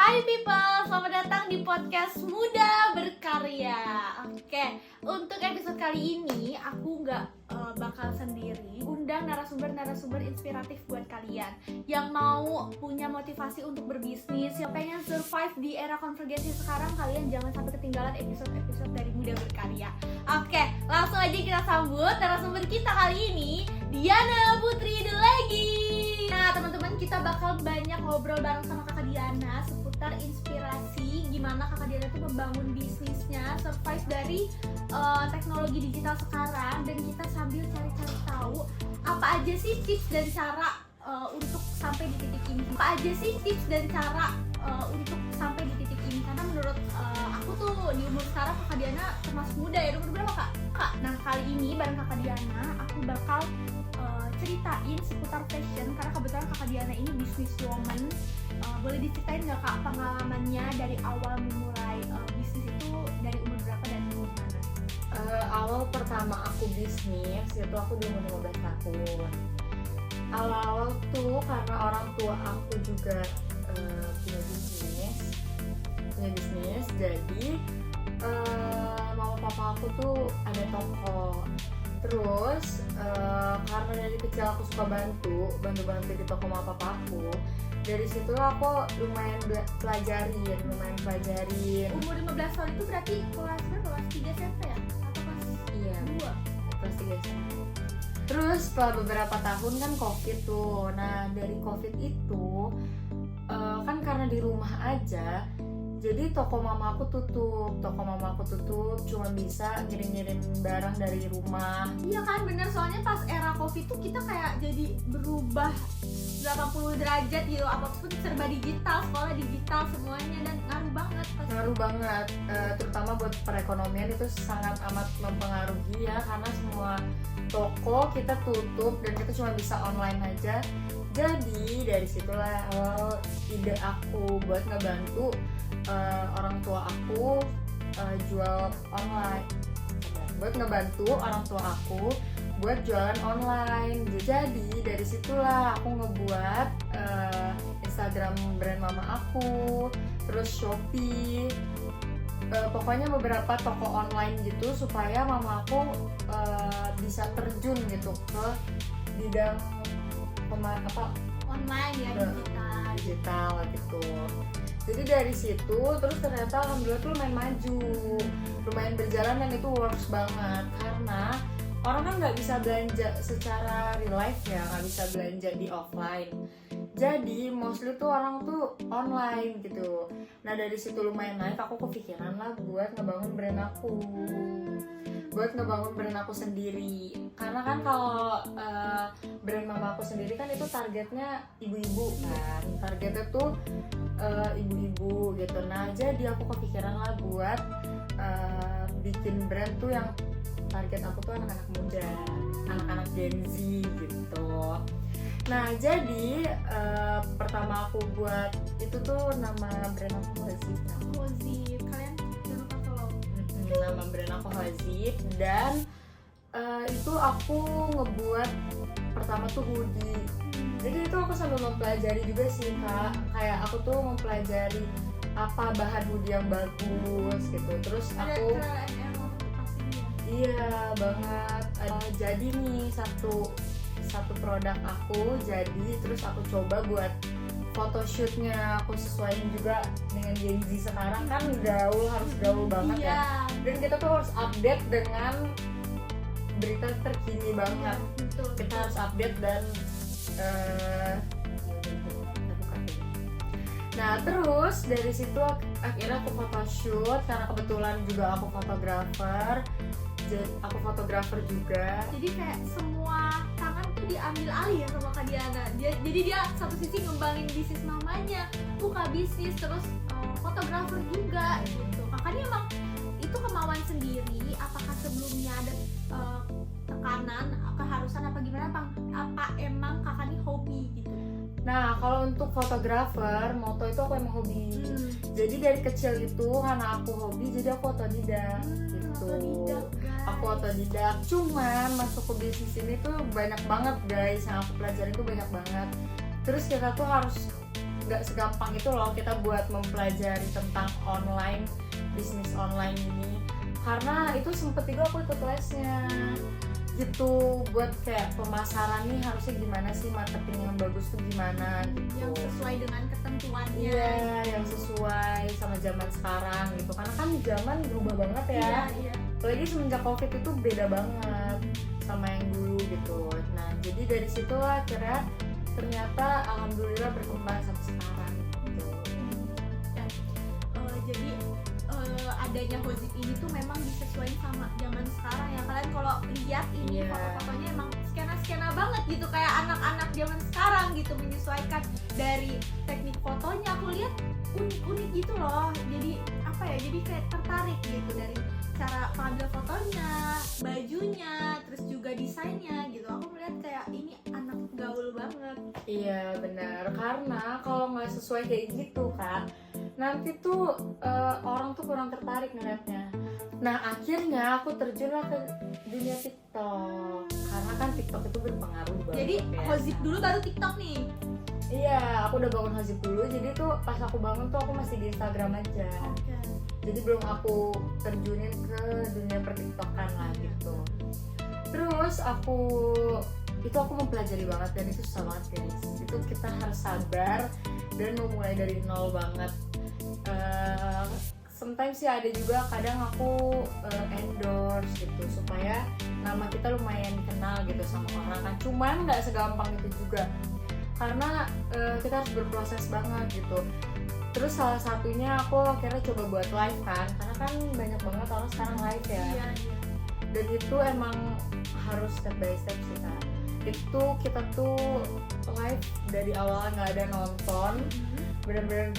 Hai people, selamat datang di podcast Muda Berkarya. Oke, untuk episode kali ini aku nggak bakal sendiri. Undang narasumber-narasumber inspiratif buat kalian yang mau punya motivasi untuk berbisnis, yang pengen survive di era konvergensi sekarang. Kalian jangan sampai ketinggalan episode-episode dari Muda Berkarya. Oke, langsung aja kita sambut narasumber kita kali ini, Diana Putri Delegi. Nah teman-teman, kita bakal banyak ngobrol bareng sama Kakak Diana seputar inspirasi gimana Kakak Diana tuh membangun bisnisnya, survive dari teknologi digital sekarang, dan kita sambil cari-cari tahu apa aja sih tips dan cara untuk sampai di titik ini. Apa aja sih tips dan cara untuk sampai di titik ini? Karena menurut aku tuh di umur sekarang Kakak Diana termasuk muda ya. Umur berapa Kak? Nah kali ini bareng Kakak Diana aku bakal ceritain seputar fashion, karena kebetulan Kakak Diana ini businesswoman. Boleh diceritain nggak Kak pengalamannya dari awal memulai bisnis itu dari umur berapa dan umur mana? Awal pertama aku bisnis itu aku di umur 15 tahun. Awal-awal tuh karena orang tua aku juga punya bisnis, jadi mama papa aku tuh ada toko. Terus karena dari kecil aku suka bantu di toko mama papa aku. Dari situ aku lumayan pelajarin. Umur 15 tahun itu berarti kelas 3 SMP ya? Atau kelas 2? Kelas 3 SMP. Terus setelah beberapa tahun kan COVID tuh. Nah dari COVID itu kan karena di rumah aja, jadi toko mama aku tutup, cuma bisa ngirim barang dari rumah. Iya kan, bener, soalnya pas era COVID tuh kita kayak jadi berubah 80 derajat gitu, apapun serba digital, sekolah digital semuanya, dan ngaruh banget, terutama buat perekonomian itu sangat amat mempengaruhi ya, karena semua toko kita tutup dan kita cuma bisa online aja. Jadi dari situlah awal ide aku buat ngebantu orang tua aku jual online, buat jualan online. Jadi dari situlah aku ngebuat Instagram brand mama aku, terus Shopee, pokoknya beberapa toko online gitu supaya mama aku bisa terjun gitu ke bidang online ya, digital gitu. Jadi dari situ terus ternyata alhamdulillah tuh lumayan berjalan, dan itu works banget karena orang kan nggak bisa belanja secara real life ya, nggak bisa belanja di offline. Jadi mostly tuh orang tuh online gitu. Nah dari situ lumayan naik, aku kepikiran lah buat ngebangun brand aku sendiri. Karena kan kalau brand mama aku sendiri kan itu targetnya ibu-ibu kan, targetnya tuh ibu-ibu gitu. Nah jadi aku kepikiran lah buat bikin brand tuh yang target aku tuh anak-anak muda, anak-anak Gen Z gitu. Nah jadi pertama aku buat itu tuh nama brand aku Hozip. Kalian jangan lupa follow. Nama brand aku Hozip, dan itu aku ngebuat pertama tuh hoodie. Jadi itu aku sambil mempelajari juga sih Kak, kayak aku tuh mempelajari apa bahan hoodie yang bagus gitu. Terus aku iya banget, jadi nih satu produk aku jadi, terus aku coba buat photoshootnya aku sesuaiin juga dengan Gen Z sekarang kan harus gaul banget ya, dan kita tuh harus update dengan berita terkini banget. Betul. Kita harus update dan nah terus dari situ akhirnya aku photoshoot karena kebetulan juga aku fotografer juga. Jadi kayak semua tangan tuh diambil alih ya sama Kak Diana. Jadi dia satu sisi ngembangin bisnis mamanya, buka bisnis, terus fotografer juga gitu. Kakaknya emang itu kemauan sendiri, apakah sebelumnya ada tekanan, keharusan apa gimana, apa emang kakak ini hobi gitu? Nah kalau untuk fotografer, moto itu aku emang hobi. Jadi dari kecil itu karena aku hobi, jadi aku otodidak gitu. Aku otodidak, cuman masuk ke bisnis ini tuh banyak banget guys, yang aku pelajarin tuh banyak banget. Terus kita tuh harus nggak segampang itu loh kita buat mempelajari tentang bisnis online ini, karena itu sempet juga aku ikut lesnya gitu, buat kayak pemasaran nih harusnya gimana sih, marketing yang bagus tuh gimana gitu, yang sesuai dengan ketentuannya. iya yang sesuai sama zaman sekarang gitu, karena kan zaman berubah banget ya. Iya. Apalagi semenjak covid itu beda banget sama yang dulu gitu. Nah jadi dari situ akhirnya ternyata alhamdulillah berkembang sampai sekarang gitu. Dan, jadi adanya Hozip ini tuh memang disesuaikan sama zaman sekarang ya. Kalian kalau lihat ini Iya. foto-fotonya emang skena-skena banget gitu, kayak anak-anak zaman sekarang gitu, menyesuaikan dari teknik fotonya. Aku lihat unik-unik gitu loh. Jadi apa ya? Jadi kayak tertarik gitu dari cara pengambil fotonya, bajunya, terus juga desainnya gitu. Aku melihat kayak ini anak gaul banget. Iya benar, karena kalau nggak sesuai kayak gitu kan, nanti tuh orang tuh kurang tertarik ngeliatnya. Nah akhirnya aku terjunlah ke dunia TikTok, karena kan TikTok itu berpengaruh banget. Jadi ya. Hozip dulu baru TikTok nih. Iya, aku udah bangun Hozip dulu, jadi tuh pas aku bangun tuh aku masih di Instagram aja. Jadi belum aku terjunin ke dunia pertiktokan lah gitu. Terus aku mempelajari banget, dan itu susah banget guys. Itu kita harus sabar dan memulai dari nol banget. Sometimes sih ada juga kadang aku endorse gitu supaya nama kita lumayan dikenal gitu sama orang kan. Cuman nggak segampang itu juga, karena kita harus berproses banget gitu. Terus salah satunya aku akhirnya coba buat live kan, karena kan banyak banget orang sekarang live ya. Iya. Dan itu emang harus step by step sih kan. Itu kita tuh live dari awal nggak ada nonton, bener-bener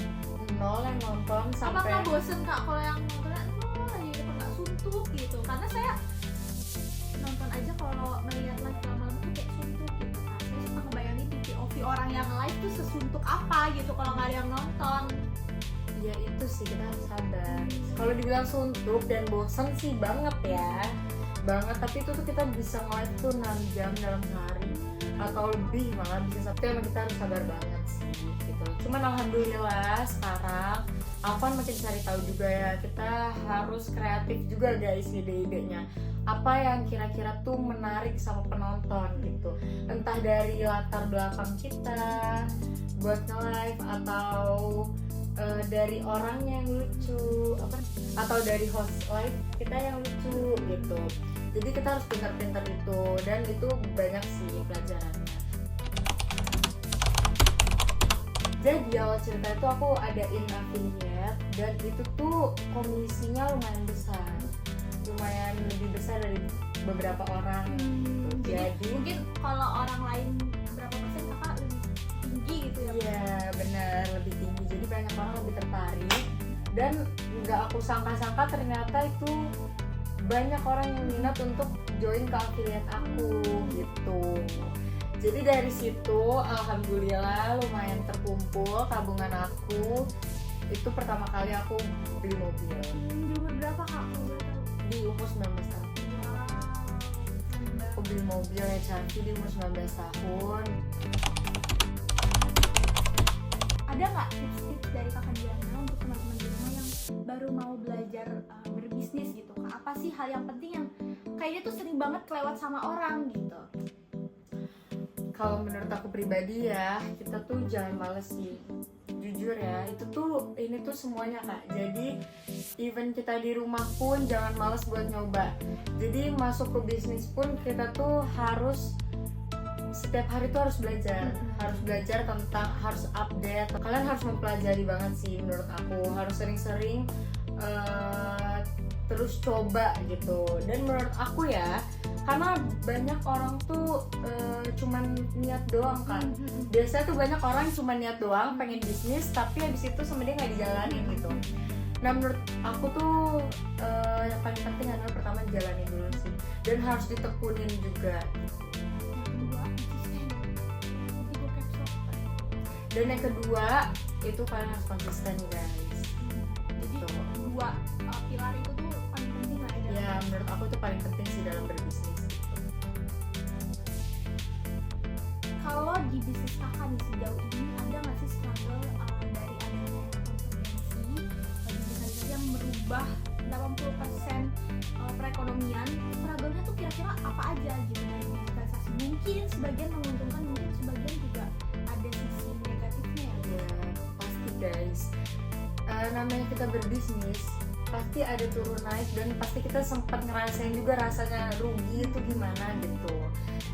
nol yang nonton sampai. Apakah bosen kak kalau yang nontonnya lagi nggak suntuk gitu? Karena saya nonton aja kalau melihat live lama-lama tuh kayak suntuk gitu. Nah, saya suka ngebayangin di POV orang yang live tuh sesuntuk apa gitu kalau nggak ada yang nonton. Ya itu sih, kita harus sabar. Kalau dibilang suntuk dan bosen sih banget ya, banget. Tapi itu tuh kita bisa nge-live tuh 6 jam dalam sehari atau lebih, malah bisa Sabtu. Emang kita harus sabar banget sih gitu. Cuman alhamdulillah sekarang aku kan makin cari tahu juga ya, kita harus kreatif juga guys ide-idenya. Apa yang kira-kira tuh menarik sama penonton gitu. Entah dari latar belakang kita buat nge-live, atau dari orangnya yang lucu, atau dari host live kita yang lucu gitu. Jadi kita harus pintar-pintar itu, dan itu banyak sih pelajarannya. Jadi awal cerita itu aku adain affiliate, dan itu tuh komisinya lumayan besar, lumayan lebih besar dari beberapa orang gitu. Jadi mungkin kalau orang lain berapa persen kakak lebih tinggi gitu ya? Iya benar, lebih tinggi. Jadi banyak orang lebih tertarik, dan nggak aku sangka-sangka ternyata itu banyak orang yang minat untuk join ke affiliate aku gitu. Jadi dari situ alhamdulillah lumayan terkumpul tabungan aku. Itu pertama kali aku beli mobil. Umur berapa kak? Di umur 19 tahun. Aku beli mobil ya cantik di umur 19 tahun. Ada nggak tips-tips dari kakak Diana untuk teman-teman di rumah yang baru mau belajar berbisnis gitu kak? Apa sih hal yang penting yang kayaknya tuh sering banget kelewat sama orang gitu? Kalau menurut aku pribadi ya, kita tuh jangan males sih. Jujur ya, ini tuh semuanya kak. Jadi even kita di rumah pun jangan males buat nyoba. Jadi masuk ke bisnis pun kita tuh harus setiap hari tuh harus belajar tentang, harus update. Kalian harus mempelajari banget sih menurut aku. Harus sering-sering terus coba gitu. Dan menurut aku ya, karena banyak orang tuh cuman niat doang kan. Biasanya tuh banyak orang cuma niat doang pengen bisnis, tapi habis itu sama dia nggak dijalanin gitu. Nah menurut aku tuh yang paling penting adalah pertama jalanin dulu sih, dan harus ditekunin juga. Dan yang kedua itu kalian harus konsisten guys. Jadi dua pilar itu tuh paling penting lah ya. Ya menurut aku itu paling penting sih dalam berbisnis. Kalau di bisnis kakak nih sejauh ini ada nggak sih struggle merubah 80% perekonomian, struggle-nya tuh kira-kira apa aja gitu dari digitalisasi. Mungkin sebagian menguntungkan, mungkin sebagian juga ada sisi negatifnya ya. Ya pasti guys, namanya kita berbisnis pasti ada turun naik dan pasti kita sempat ngerasain juga rasanya rugi itu gimana gitu,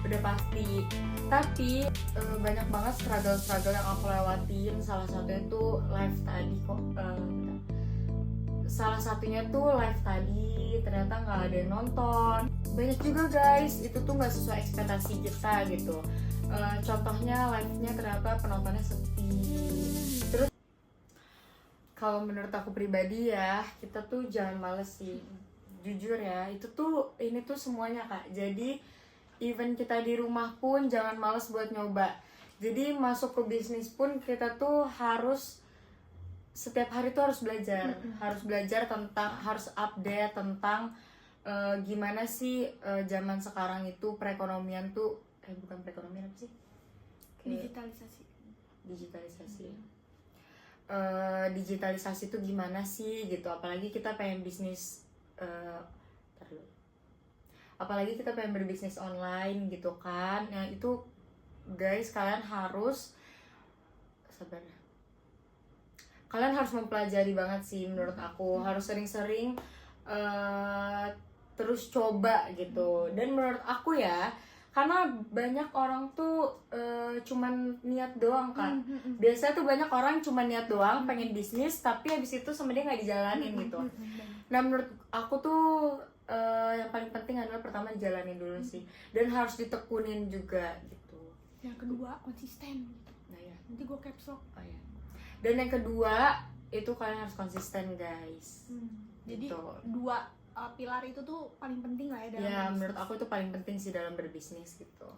udah pasti. Tapi banyak banget struggle yang aku lewatin. Salah satunya tuh live tadi kok. Salah satunya tuh live tadi ternyata nggak ada yang nonton. Banyak juga guys, itu tuh nggak sesuai ekspektasi kita gitu. Contohnya live-nya ternyata penontonnya sepi. Terus kalau menurut aku pribadi ya, kita tuh jangan males sih. Jujur ya, ini tuh semuanya Kak. Jadi even kita di rumah pun jangan males buat nyoba. Jadi masuk ke bisnis pun kita tuh harus setiap hari tuh harus belajar. Harus belajar tentang, harus update tentang gimana sih zaman sekarang itu perekonomian tuh bukan perekonomian apa sih? Digitalisasi. Digitalisasi tuh gimana sih gitu, apalagi kita pengen bisnis apalagi kita pengen berbisnis online gitu kan. Nah itu guys, kalian harus mempelajari banget sih menurut aku. Harus sering-sering terus coba gitu. Dan menurut aku ya, karena banyak orang tuh cuman niat doang kan. Biasanya tuh banyak orang cuma niat doang pengen bisnis, tapi habis itu sama dia nggak dijalanin gitu. Nah menurut aku tuh yang paling penting adalah pertama jalanin dulu sih, dan harus ditekunin juga gitu. Yang kedua konsisten gitu. Nah ya, Nanti gue caps lock. oh ya. Dan yang kedua itu kalian harus konsisten guys. Jadi Gitu. dua pilar itu tuh paling penting lah ya dalam Ya berbisnis. menurut aku itu paling penting sih dalam berbisnis gitu.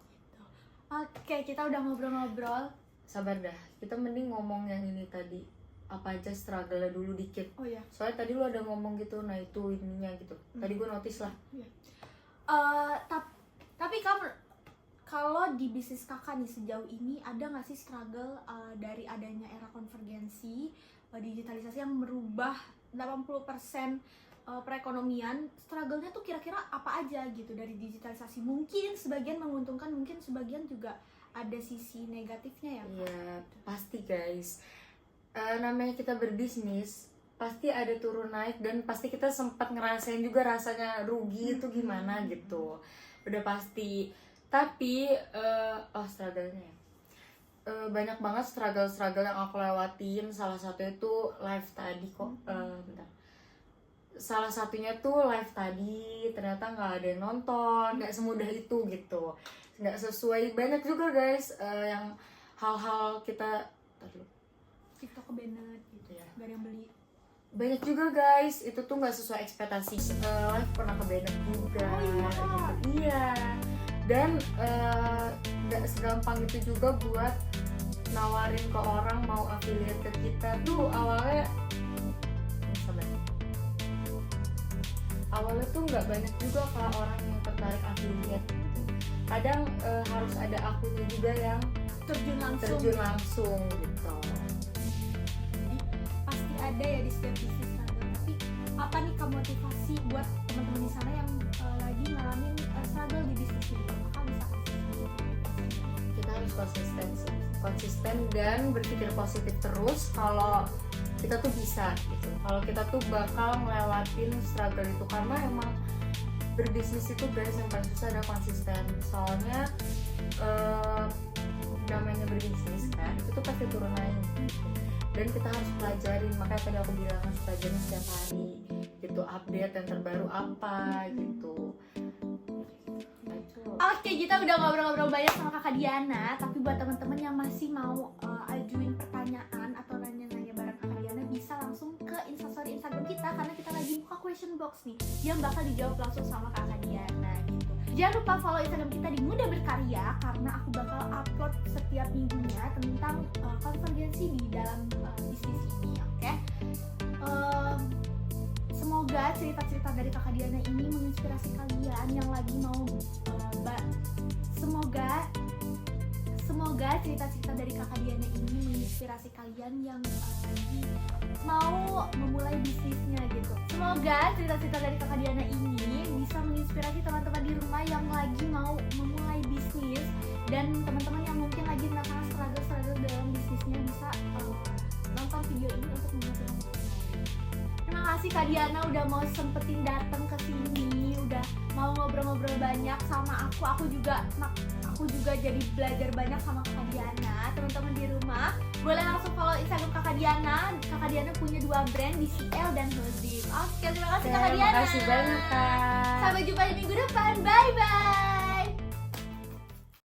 Oke, kita udah ngobrol-ngobrol. Sabar dah, kita mending ngomong yang ini tadi, apa aja struggle-nya dulu dikit. Oh ya. Soalnya tadi lu ada ngomong gitu, nah itu ininya gitu. Tadi gue notice lah. Tapi kamu kalau di bisnis kakak nih sejauh ini ada nggak sih struggle dari adanya era konvergensi digitalisasi yang merubah 80% perekonomian, struggle-nya tuh kira-kira apa aja gitu dari digitalisasi. Mungkin sebagian menguntungkan, mungkin sebagian juga ada sisi negatifnya ya Kak? Iya pasti guys, namanya kita berbisnis pasti ada turun naik dan pasti kita sempat ngerasain juga rasanya rugi itu gimana gitu, udah pasti. Tapi struggle-nya ya, banyak banget struggle yang aku lewatin. Salah satunya tuh live tadi kok. Salah satunya tuh live tadi ternyata nggak ada yang nonton, nggak semudah itu gitu, nggak sesuai. Banyak juga guys yang hal-hal kita TikTok kebenet gitu ya, gak ada yang beli. banyak juga guys itu tuh nggak sesuai ekspektasi. Live pernah kebenet juga. Iya, dan nggak segampang itu juga buat nawarin ke orang mau affiliate ke kita tuh. Awalnya tuh nggak banyak juga Kak orang yang tertarik affiliate. Kadang harus ada akunnya juga yang Terjun langsung gitu. Jadi pasti ada ya di setiap bisnis struggle. Tapi apa nih Kak motivasi buat teman-teman di sana yang lagi ngalamin struggle di bisnis ini? Kakak bisa kasih? Kita harus konsisten dan berpikir positif terus kalau kita tuh bisa gitu. Kalau kita tuh bakal ngelewatin struggle itu, karena emang berbisnis itu guys yang paling susah ada konsisten. Soalnya namanya berbisnis kan itu tuh pasti turun naik gitu. Dan kita harus pelajarin, makanya tadi aku bilang harus pelajarin setiap hari gitu, update yang terbaru apa gitu. Oke, kita udah ngobrol-ngobrol banyak sama Kakak Diana. Tapi buat teman-teman yang masih mau ajuin pertanyaan atau nanya-nanya bareng Kakak Diana, bisa langsung ke Instastory Instagram kita, karena kita lagi buka question box nih yang bakal dijawab langsung sama Kakak Diana gitu. Jangan lupa follow Instagram kita di Muda Berkarya, karena aku bakal upload setiap minggunya tentang konvergensi di dalam bisnis ini, oke? Semoga cerita-cerita dari Kakak Diana ini menginspirasi kalian yang lagi mau Semoga cerita-cerita dari Kakak Diana ini menginspirasi kalian yang lagi mau memulai bisnisnya gitu. Semoga cerita-cerita dari Kakak Diana ini bisa menginspirasi teman-teman di rumah yang lagi mau memulai bisnis, dan teman-teman yang mungkin lagi merasakan struggle dalam bisnisnya bisa nonton video ini untuk memotivasi. Terima kasih Kak Diana udah mau sempetin datang ke sini, udah mau ngobrol-ngobrol banyak sama aku. Aku juga jadi belajar banyak sama Kak Diana. Teman-teman di rumah boleh langsung follow Instagram Kakak Diana. Kakak Diana punya 2 brand, DCL dan Hodim. Oke, terima kasih Kakak Diana. Terima kasih banyak Kak. Sampai jumpa di minggu depan. Bye bye.